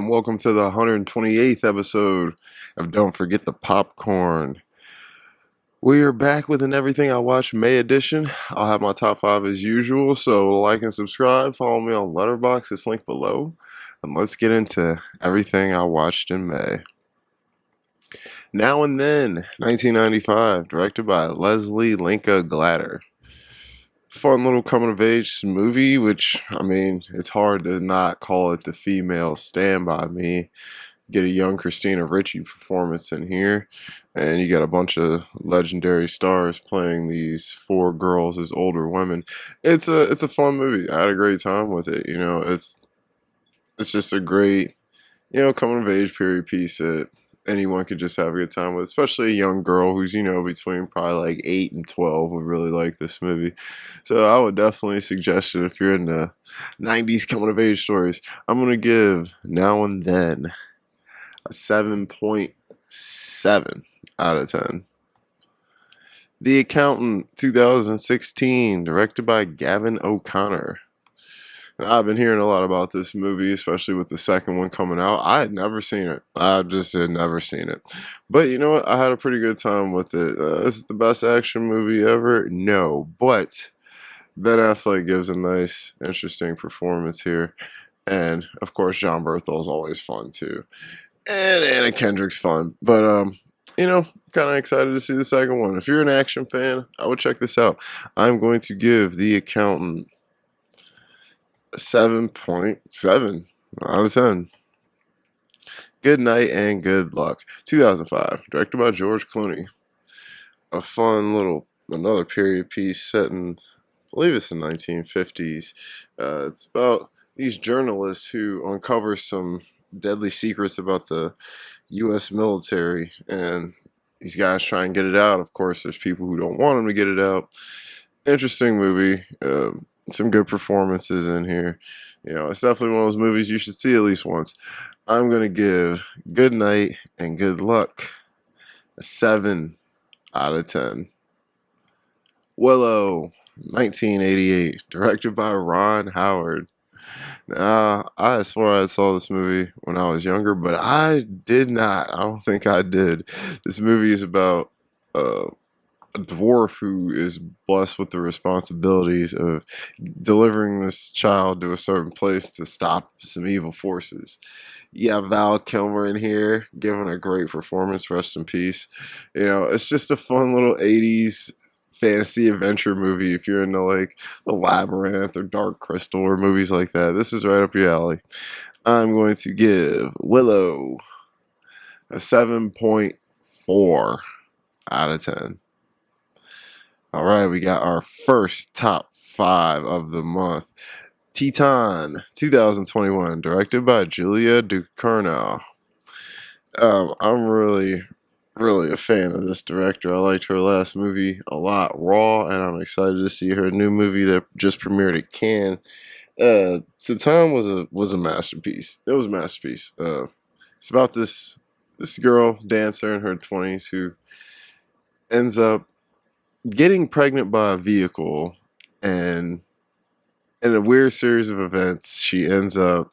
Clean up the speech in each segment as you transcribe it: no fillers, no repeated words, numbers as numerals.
and welcome to the 128th episode of Don't Forget the Popcorn. We are back with an Everything I Watched May edition. I'll have my top 5 as usual, so like and subscribe. Follow me on Letterboxd, it's linked below. And let's get into Everything I Watched in May. Now and Then, 1995, directed by Leslie Linka Glatter. Fun little coming-of-age movie, which, it's hard to not call it the female Stand By Me. Get a young Christina Ricci performance in here, and you got a bunch of legendary stars playing these 4 girls as older women. It's a fun movie. I had a great time with it. It's just a great, coming of age period piece that anyone could just have a good time with, especially a young girl who's, between probably like 8 and 12 would really like this movie. So I would definitely suggest it if you're into 90s coming of age stories. I'm going to give Now and Then a 7.7 out of 10. The Accountant, 2016, directed by Gavin O'Connor. Now, I've been hearing a lot about this movie, especially with the second one coming out. I had never seen it. I just had never seen it. But you know what? I had a pretty good time with it. Is it the best action movie ever? No. But Ben Affleck gives a nice, interesting performance here. And, of course, John Berthel's always fun, too. And Anna Kendrick's fun. But, kind of excited to see the second one. If you're an action fan, I would check this out. I'm going to give The Accountant a 7.7 out of 10. Good Night and Good Luck, 2005, directed by George Clooney. A fun little, another period piece set in, I believe it's the 1950s. It's about these journalists who uncover some deadly secrets about the U.S. military, and these guys try and get it out. Of course, there's people who don't want them to get it out. Interesting movie. Some good performances in here. It's definitely one of those movies you should see at least once. I'm going to give Good Night and Good Luck a 7 out of 10. Willow, 1988, directed by Ron Howard. Now, I swore I saw this movie when I was younger, but I did not. I don't think I did. This movie is about a dwarf who is blessed with the responsibilities of delivering this child to a certain place to stop some evil forces. Yeah, Val Kilmer in here giving a great performance. Rest in peace. It's just a fun little 80s fantasy adventure movie. If you're into like The Labyrinth or Dark Crystal or movies like that, this is right up your alley. I'm going to give Willow a 7.4 out of 10. All right, we got our first top 5 of the month. Titan, 2021, directed by Julia Ducournau. I'm really a fan of this director. I liked her last movie a lot, Raw, and I'm excited to see her new movie that just premiered at Cannes. Titan was a masterpiece. It was a masterpiece. It's about this girl dancer in her 20s who ends up getting pregnant by a vehicle, and in a weird series of events, she ends up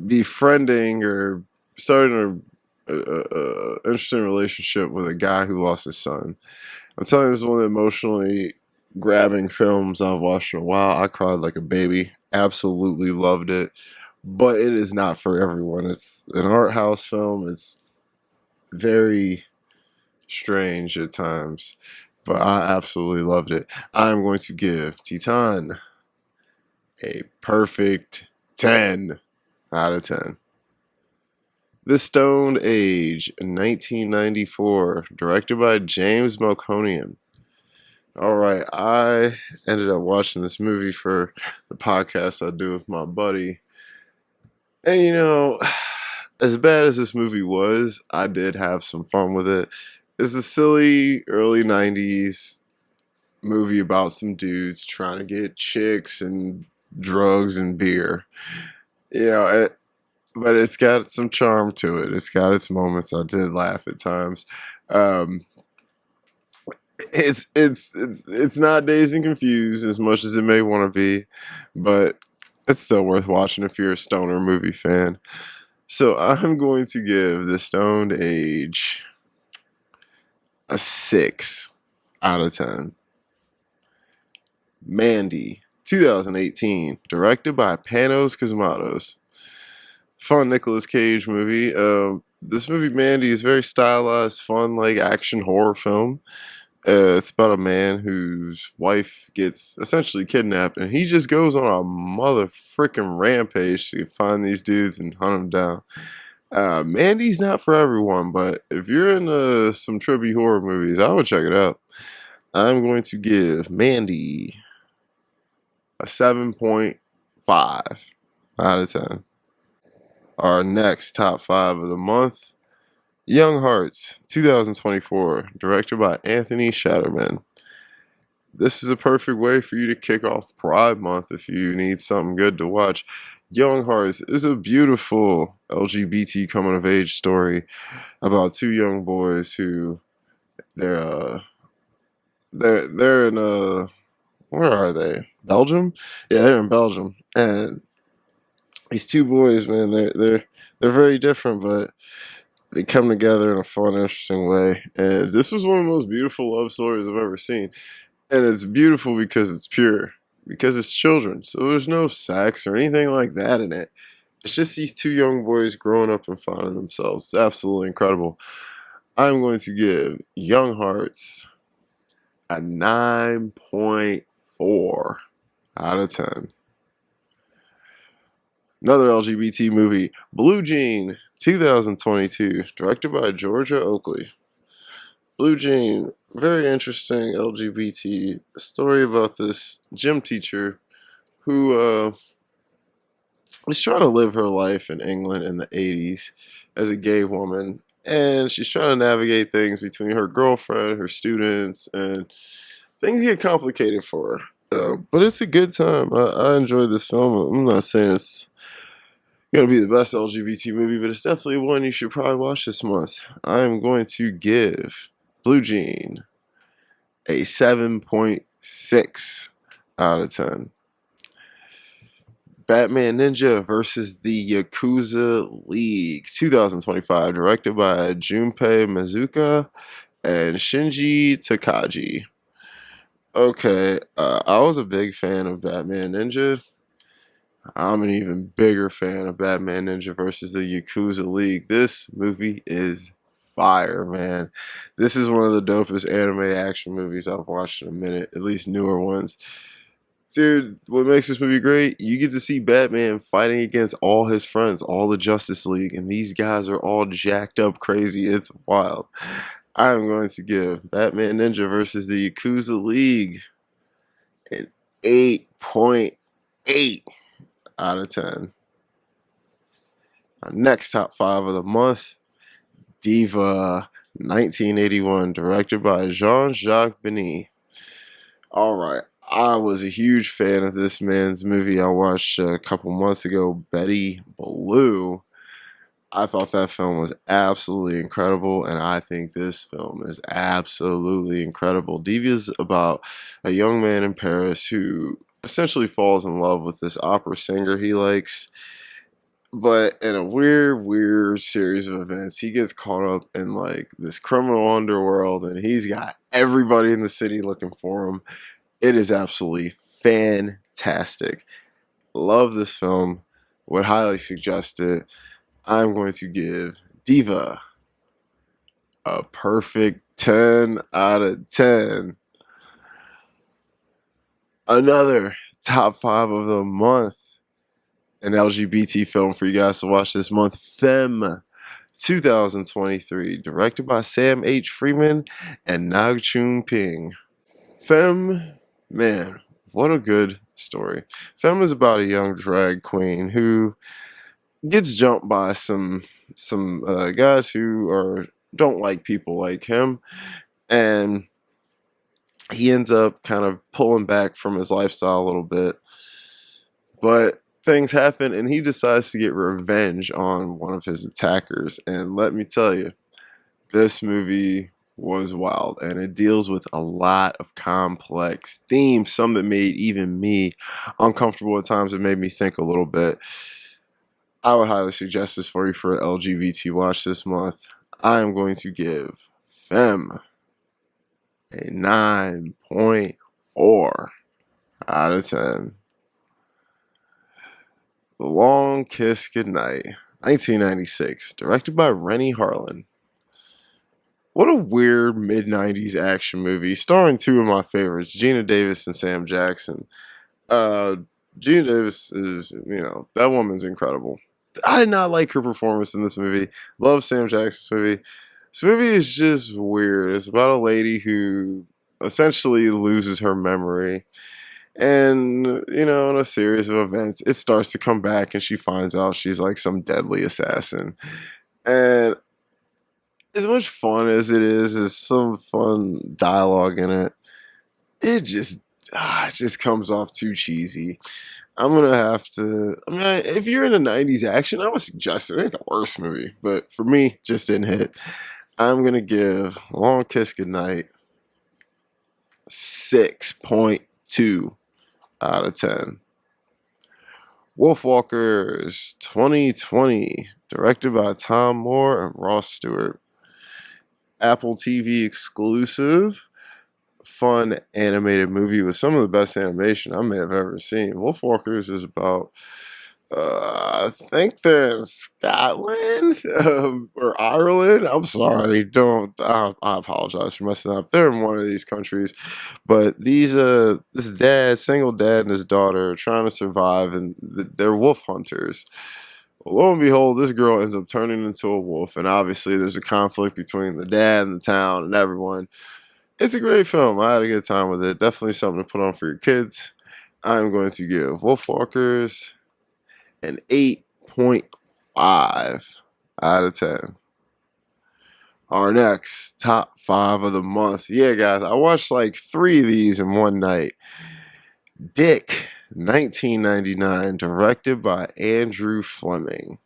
befriending or starting a interesting relationship with a guy who lost his son. I'm telling you, this is one of the emotionally grabbing films I've watched in a while. I cried like a baby. Absolutely loved it. But it is not for everyone. It's an art house film. It's very strange at times, but I absolutely loved it. I'm going to give Titan a perfect 10 out of 10. The Stoned Age, 1994, directed by James Melkonian. All right, I ended up watching this movie for the podcast I do with my buddy, and as bad as this movie was, I did have some fun with it. It's a silly early 90s movie about some dudes trying to get chicks and drugs and beer. But it's got some charm to it. It's got its moments. I did laugh at times. It's not Dazed and Confused as much as it may want to be, but It's still worth watching if you're a stoner movie fan. So I'm going to give The Stoned Age a 6 out of 10. Mandy, 2018, directed by Panos Cosmatos. Fun Nicolas Cage movie. This movie, Mandy, is very stylized, fun, like action horror film. It's about a man whose wife gets essentially kidnapped, and he just goes on a mother freaking rampage to find these dudes and hunt them down. Mandy's not for everyone, but if you're into some trippy horror movies, I would check it out. I'm going to give Mandy a 7.5 out of 10. Our next top 5 of the month, Young Hearts, 2024, directed by Anthony Shatterman. This is a perfect way for you to kick off Pride Month if you need something good to watch. Young Hearts is a beautiful LGBT coming of age story about two young boys who they're they're in where are they? Belgium? Yeah, they're in Belgium, and these two boys, man, they're very different, but they come together in a fun, interesting way. And this was one of the most beautiful love stories I've ever seen. And it's beautiful because it's pure, because it's children. So there's no sex or anything like that in it. It's just these two young boys growing up and finding themselves. It's absolutely incredible. I'm going to give Young Hearts a 9.4 out of 10. Another LGBT movie, Blue Jean, 2022, directed by Georgia Oakley. Blue Jean, very interesting LGBT story about this gym teacher who was trying to live her life in England in the 80s as a gay woman. And she's trying to navigate things between her girlfriend, her students, and things get complicated for her. But it's a good time. I enjoyed this film. I'm not saying it's gonna be the best LGBT movie, but it's definitely one you should probably watch this month. I'm going to give Blue Jean a 7.6 out of 10. Batman Ninja versus the Yakuza League, 2025, directed by Junpei Mizuka and Shinji Takagi. Okay, I was a big fan of Batman Ninja. I'm an even bigger fan of Batman Ninja versus the Yakuza League. This movie is fire, man. This is one of the dopest anime action movies I've watched in a minute, at least newer ones. Dude, what makes this movie great? You get to see Batman fighting against all his friends, all the Justice League, and these guys are all jacked up crazy. It's wild. I'm going to give Batman Ninja versus the Yakuza League an 8.8 out of 10. Our next top 5 of the month, Diva, 1981, directed by Jean-Jacques Benet. All right. I was a huge fan of this man's movie I watched a couple months ago, Betty Blue. I thought that film was absolutely incredible, and I think this film is absolutely incredible. Diva is about a young man in Paris who essentially falls in love with this opera singer he likes. But in a weird series of events, he gets caught up in like this criminal underworld, and he's got everybody in the city looking for him. It is absolutely fantastic. Love this film. Would highly suggest it. I'm going to give Diva a perfect 10 out of 10. Another top 5 of the month. An LGBT film for you guys to watch this month. Femme, 2023. Directed by Sam H. Freeman and Nag Choon Ping. Femme, man, what a good story. Femme is about a young drag queen who gets jumped by some guys who don't like people like him, and he ends up kind of pulling back from his lifestyle a little bit. But things happen, and he decides to get revenge on one of his attackers. And let me tell you, this movie was wild, and it deals with a lot of complex themes, some that made even me uncomfortable at times. It made me think a little bit. I would highly suggest this for you for an LGBT watch this month. I am going to give Femme a 9.4 out of 10. The Long Kiss Goodnight, 1996, directed by Rennie Harlan. What a weird mid-90s action movie, starring two of my favorites, Gina Davis and Sam Jackson. Uh, Gina Davis is, that woman's incredible. I did not like her performance in this movie. Love Sam Jackson's movie. This movie is just weird. It's about a lady who essentially loses her memory. And, in a series of events, it starts to come back and she finds out she's like some deadly assassin. And as much fun as it is, there's some fun dialogue in it. It just comes off too cheesy. I'm gonna have to. I mean, if you're in a '90s action, I would suggest it. It ain't the worst movie, but for me, just didn't hit. I'm gonna give Long Kiss Goodnight 6.2 out of 10. Wolfwalkers 2020, directed by Tom Moore and Ross Stewart. Apple TV exclusive. Fun animated movie with some of the best animation I may have ever seen. Wolfwalkers is about, I think they're in Scotland or Ireland. I'm sorry, I apologize for messing up. They're in one of these countries, but this single dad and his daughter are trying to survive, and they're wolf hunters. Lo and behold, this girl ends up turning into a wolf, and obviously there's a conflict between the dad and the town and everyone. It's a great film. I had a good time with it. Definitely something to put on for your kids. I'm going to give Wolfwalkers an 8.5 out of 10. Our next top 5 of the month. Yeah, guys, I watched like 3 of these in one night. Dick, 1999, directed by Andrew Fleming.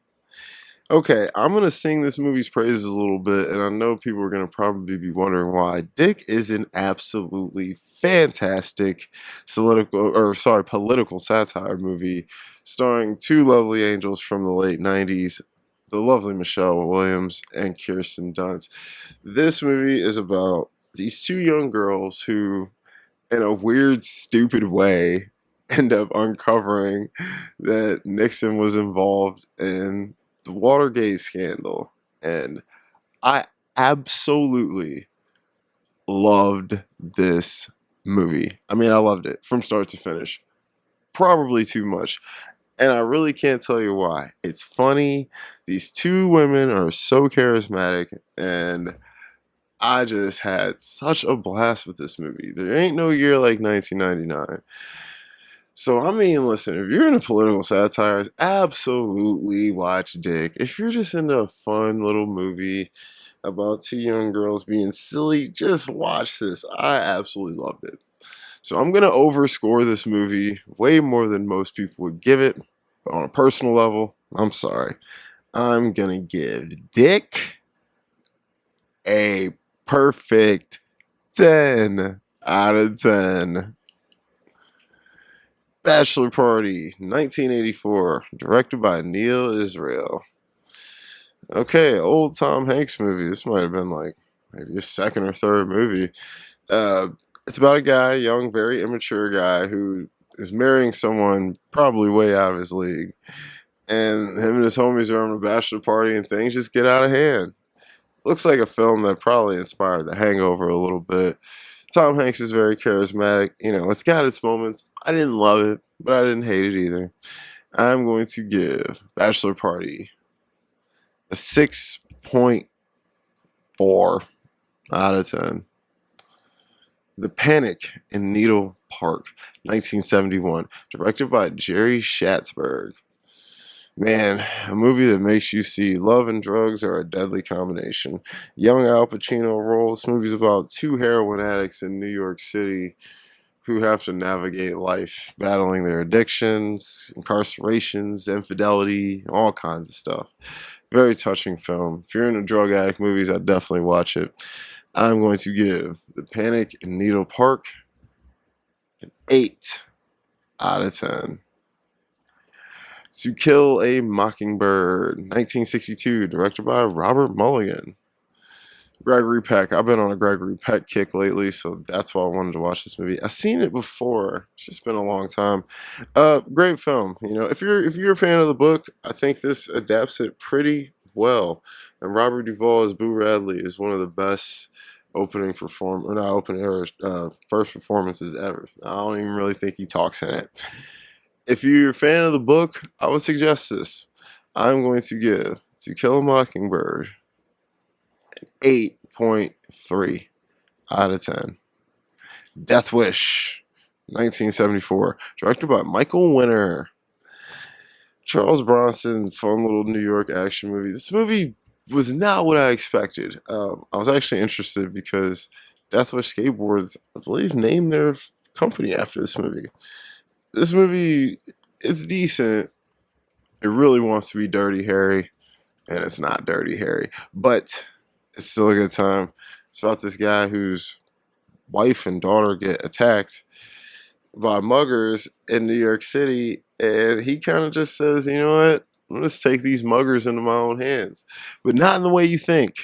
Okay, I'm going to sing this movie's praises a little bit, and I know people are going to probably be wondering why. Dick is an absolutely fantastic political satire movie starring two lovely angels from the late 90s, the lovely Michelle Williams and Kirsten Dunst. This movie is about these two young girls who, in a weird, stupid way, end up uncovering that Nixon was involved in the Watergate scandal. And I absolutely loved this movie. I mean, I loved it from start to finish. Probably too much. And I really can't tell you why. It's funny. These two women are so charismatic, and I just had such a blast with this movie. There ain't no year like 1999. So, I mean, listen, if you're into political satires, absolutely watch Dick. If you're just into a fun little movie about two young girls being silly, just watch this. I absolutely loved it. So, I'm going to overscore this movie way more than most people would give it. But on a personal level, I'm sorry. I'm going to give Dick a perfect 10 out of 10. Bachelor Party, 1984, directed by Neil Israel. Okay, old Tom Hanks movie. This might have been like maybe his second or third movie. It's about a guy, young, very immature guy, who is marrying someone probably way out of his league. And him and his homies are on a bachelor party and things just get out of hand. Looks like a film that probably inspired The Hangover a little bit. Tom Hanks is very charismatic. It's got its moments. I didn't love it, but I didn't hate it either. I'm going to give Bachelor Party a 6.4 out of 10. The Panic in Needle Park, 1971, directed by Jerry Schatzberg. Man, a movie that makes you see love and drugs are a deadly combination. Young Al Pacino role. This movie's about two heroin addicts in New York City who have to navigate life, battling their addictions, incarcerations, infidelity, all kinds of stuff. Very touching film. If you're into drug addict movies, I'd definitely watch it. I'm going to give The Panic in Needle Park an 8 out of 10. To Kill a Mockingbird, 1962, directed by Robert Mulligan. Gregory Peck. I've been on a Gregory Peck kick lately, so that's why I wanted to watch this movie. I've seen it before. It's just been a long time. Great film. You know, if you're a fan of the book, I think this adapts it pretty well. And Robert Duvall as Boo Radley is one of the best first performances ever. I don't even really think he talks in it. If you're a fan of the book, I would suggest this. I'm going to give To Kill a Mockingbird 8.3 out of 10. Death Wish, 1974, directed by Michael Winner. Charles Bronson, fun little New York action movie. This movie was not what I expected. I was actually interested because Death Wish Skateboards, I believe, named their company after this movie. This movie is decent. It really wants to be Dirty Harry, and it's not Dirty Harry, but it's still a good time. It's about this guy whose wife and daughter get attacked by muggers in New York City, and he kind of just says, you know what, I'm just take these muggers into my own hands, but not in the way you think.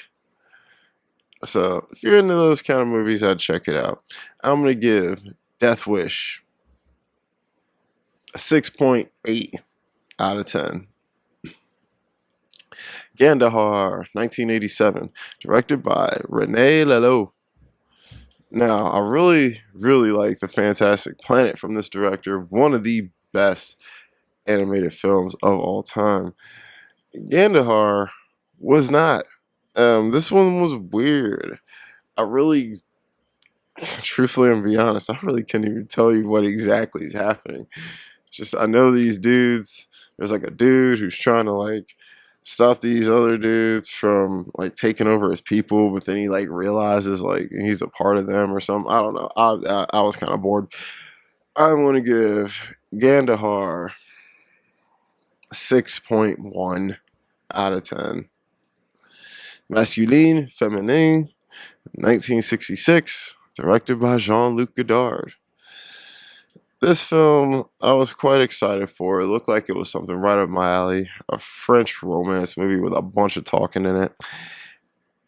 So if you're into those kind of movies, I'd check it out. I'm gonna give Death Wish a 6.8 out of 10. Gandahar, 1987, directed by René Lello. Now, I really, really like The Fantastic Planet from this director, one of the best animated films of all time. Gandahar was not. This one was weird. I really, truthfully, I'm gonna be honest, I really can't even tell you what exactly is happening. It's just, I know these dudes. There's like a dude who's trying to like stop these other dudes from like taking over his people, but then he like realizes like he's a part of them or something. I don't know. I was kind of bored. I'm gonna give Gandahar a 6.1 out of 10. Masculine, Féminin, 1966, directed by Jean-Luc Godard. This film, I was quite excited for. It looked like it was something right up my alley. A French romance movie with a bunch of talking in it.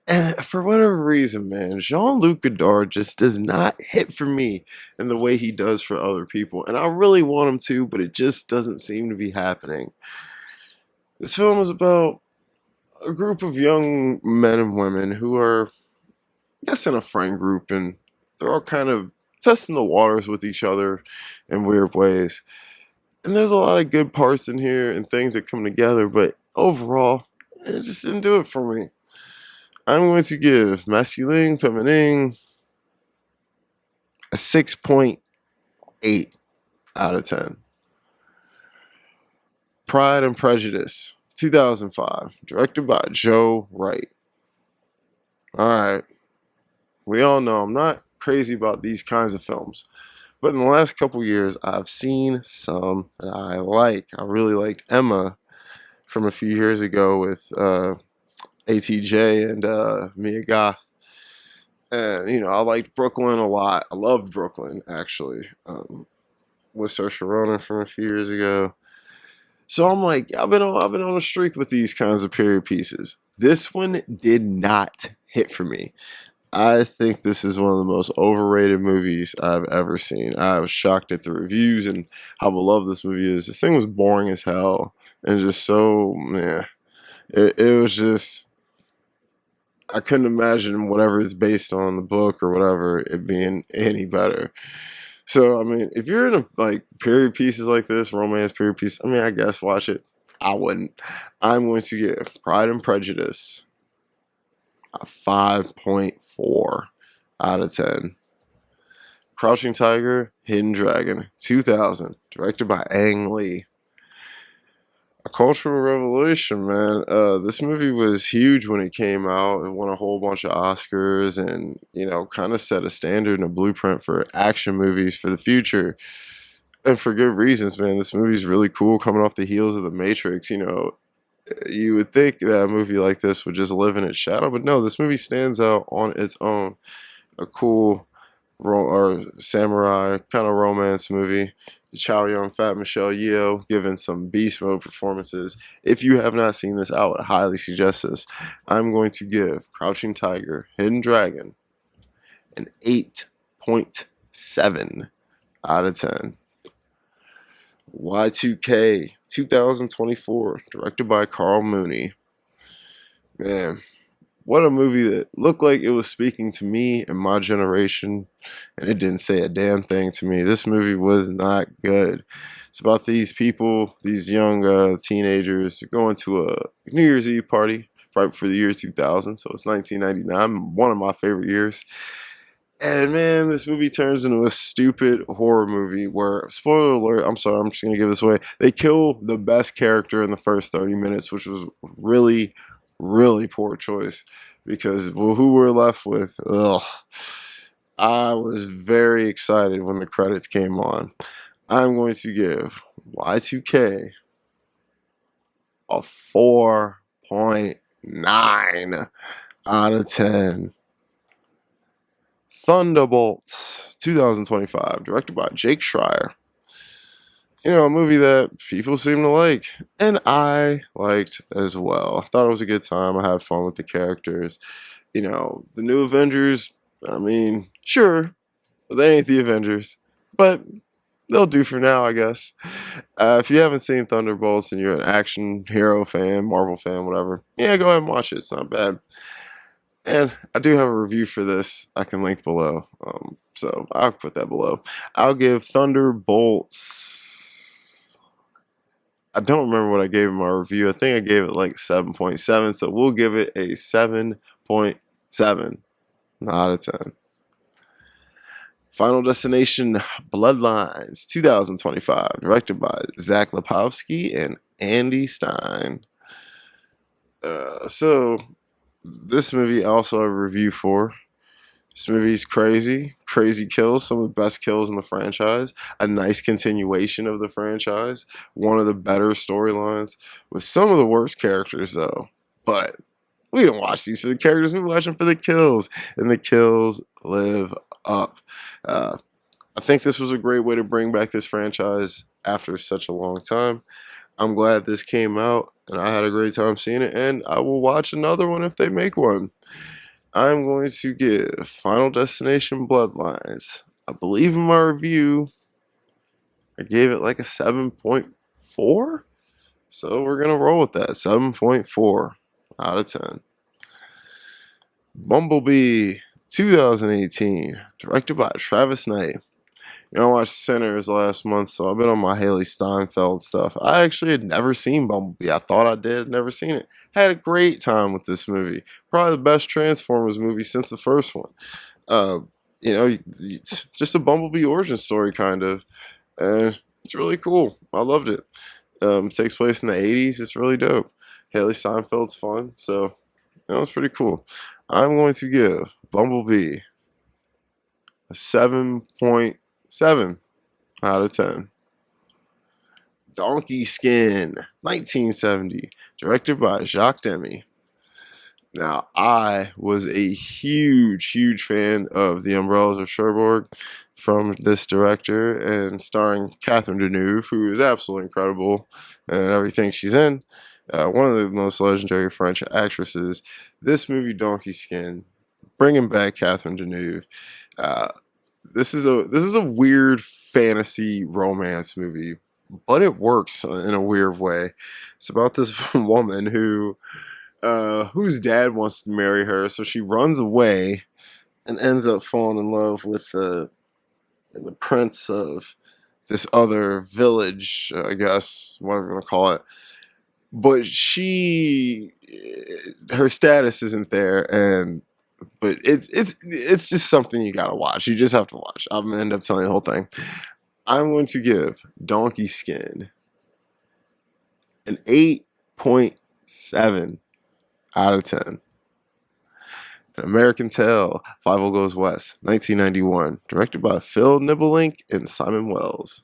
And for whatever reason, man, Jean-Luc Godard just does not hit for me in the way he does for other people. And I really want him to, but it just doesn't seem to be happening. This film is about a group of young men and women who are, I guess, in a friend group, and they're all kind of testing the waters with each other in weird ways. And there's a lot of good parts in here and things that come together, but overall, it just didn't do it for me. I'm going to give Masculine, Féminin a 6.8 out of 10. Pride and Prejudice, 2005, directed by Joe Wright. Alright, we all know I'm not crazy about these kinds of films, but in the last couple years I've seen some that I like. I really liked Emma from a few years ago with ATJ and Mia Goth. And you know, I liked Brooklyn a lot. I loved Brooklyn actually, with Saoirse Ronan from a few years ago. So I'm like, I've been on a streak with these kinds of period pieces. This one did not hit for me. I think this is one of the most overrated movies I've ever seen. I was shocked at the reviews and how beloved this movie is. This thing was boring as hell and just so, man. It was just, I couldn't imagine whatever it's based on, the book or whatever, it being any better. So, I mean, if you're into like period pieces like this, romance period piece, I mean, I guess watch it. I wouldn't. I'm going to give Pride and Prejudice a 5.4 out of 10. Crouching Tiger, Hidden Dragon, 2000, directed by Ang Lee. A cultural revelation, man. This movie was huge when it came out. It won a whole bunch of Oscars and, you know, kind of set a standard and a blueprint for action movies for the future. And for good reasons, man. This movie's really cool, coming off the heels of The Matrix. You know, You would think that a movie like this would just live in its shadow, but no, this movie stands out on its own. A cool or samurai kind of romance movie. Chow Yun Fat Michelle Yeoh giving some beast mode performances. If you have not seen this, I would highly suggest this. I'm going to give Crouching Tiger, Hidden Dragon an 8.7 out of 10. Y2K 2024, directed by Carl Mooney. Man, what a movie that looked like it was speaking to me and my generation, and it didn't say a damn thing to me. This movie was not good. It's about these people, these young teenagers, going to a New Year's Eve party right before the year 2000, so it's 1999, one of my favorite years. And man, this movie turns into a stupid horror movie where, spoiler alert, I'm sorry, I'm just going to give this away. They kill the best character in the first 30 minutes, which was really, really poor choice. Because who we're left with, ugh. I was very excited when the credits came on. I'm going to give Y2K a 4.9 out of 10. Thunderbolts 2025, directed by Jake Schreier. You know, a movie that people seem to like, and I liked as well. I thought it was a good time. I had fun with the characters. You know, the new Avengers, I mean, sure, they ain't the Avengers, but they'll do for now, I guess. If you haven't seen Thunderbolts and you're an action hero fan, Marvel fan, whatever, yeah, go ahead and watch it. It's not bad. And I do have a review for this I can link below. So I'll put that below. I'll give Thunderbolts. I don't remember what I gave in my review. I think I gave it like 7.7. So we'll give it a 7.7 out of 10. Final Destination Bloodlines 2025, directed by Zach Lepowski and Andy Stein. So this movie I also have a review for. This movie's crazy kills, some of the best kills in the franchise, a nice continuation of the franchise, one of the better storylines, with some of the worst characters though. But we don't watch these for the characters, we watch them for the kills, and the kills live up. I think this was a great way to bring back this franchise after such a long time. I'm glad this came out, and I had a great time seeing it, and I will watch another one if they make one. I'm going to give Final Destination Bloodlines, I believe in my review, I gave it like a 7.4, so we're going to roll with that, 7.4 out of 10. Bumblebee 2018, directed by Travis Knight. You know, I watched Sinners last month, so I've been on my Haley Steinfeld stuff. I actually had never seen Bumblebee. I thought I did, never seen it. Had a great time with this movie. Probably the best Transformers movie since the first one. You know, it's just a Bumblebee origin story, kind of. And it's really cool. I loved it. It takes place in the 80s. It's really dope. Haley Steinfeld's fun, so, you know, it's pretty cool. I'm going to give Bumblebee a 7.7 out of 10. Donkey Skin 1970, directed by Jacques Demy. Now, I was a huge fan of The Umbrellas of Cherbourg from this director, and starring Catherine Deneuve, who is absolutely incredible in everything she's in. One of the most legendary French actresses. This movie, Donkey Skin, bringing back Catherine Deneuve. This is a weird fantasy romance movie, but it works in a weird way. It's about this woman whose dad wants to marry her, so she runs away and ends up falling in love with the prince of this other village, I guess, whatever you want to call it. But her status isn't there, but it's just something you gotta watch. You just have to watch. I'm gonna end up telling the whole thing. I'm going to give Donkey Skin an 8.7 out of 10. An American Tale, Fievel Goes West, 1991, directed by Phil Nibelink and Simon Wells.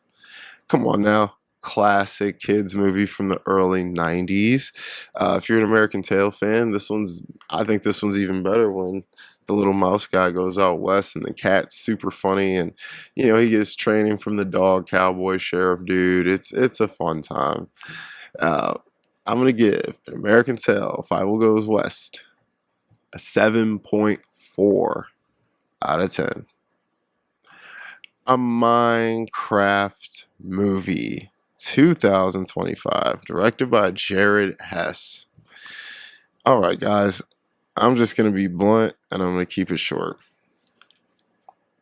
Come on now. classic kids movie from the early 90s. If you're an American Tail fan, I think this one's even better when the little mouse guy goes out west and the cat's super funny and he gets training from the dog cowboy sheriff dude. It's a fun time. Uh, I'm gonna give American Tail Five Goes West a 7.4 out of 10. A Minecraft movie, 2025, directed by Jared Hess. All right, guys, I'm just going to be blunt and I'm going to keep it short.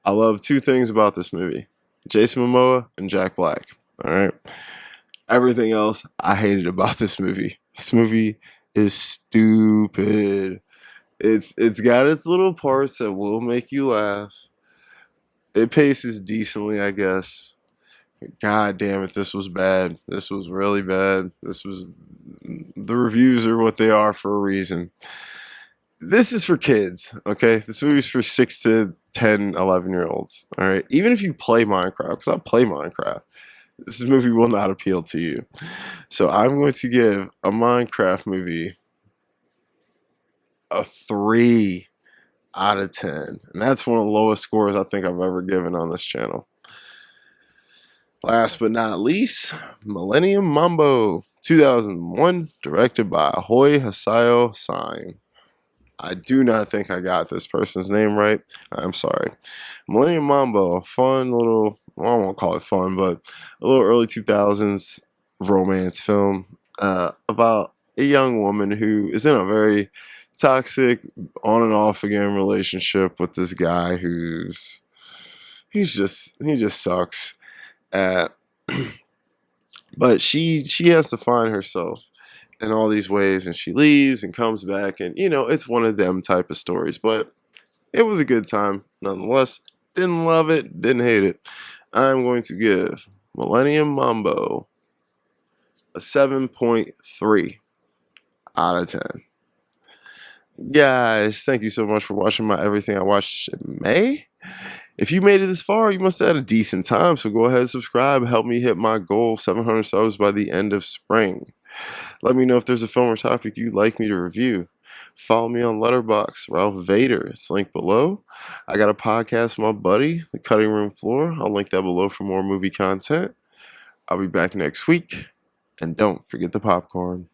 I love two things about this movie: Jason Momoa and Jack Black. All right. Everything else I hated about this movie. This movie is stupid. It's got its little parts that will make you laugh. It paces decently, I guess. God damn it, this was bad. This was really bad. The reviews are what they are for a reason. This is for kids, okay? This movie's for 6 to 10, 11-year-olds, all right? Even if you play Minecraft, because I play Minecraft, this movie will not appeal to you. So I'm going to give a Minecraft movie a 3 out of 10. And that's one of the lowest scores I think I've ever given on this channel. Last but not least, Millennium Mambo, 2001, directed by Hoi Hasayo Sign. I do not think I got this person's name right. I'm sorry. Millennium Mambo, a fun little, well, I won't call it fun, but a little early 2000s romance film about a young woman who is in a very toxic, on and off again relationship with this guy he just sucks at. But she has to find herself in all these ways, and she leaves and comes back, and it's one of them type of stories. But it was a good time nonetheless. Didn't love it, didn't hate it. I'm going to give Millennium Mambo a 7.3 out of 10. Guys, thank you so much for watching my Everything I Watched in May. If you made it this far, you must have had a decent time, so go ahead and subscribe. Help me hit my goal of 700 subs by the end of spring. Let me know if there's a film or topic you'd like me to review. Follow me on Letterboxd, Ralph Vader. It's linked below. I got a podcast with my buddy, The Cutting Room Floor. I'll link that below for more movie content. I'll be back next week. And don't forget the popcorn.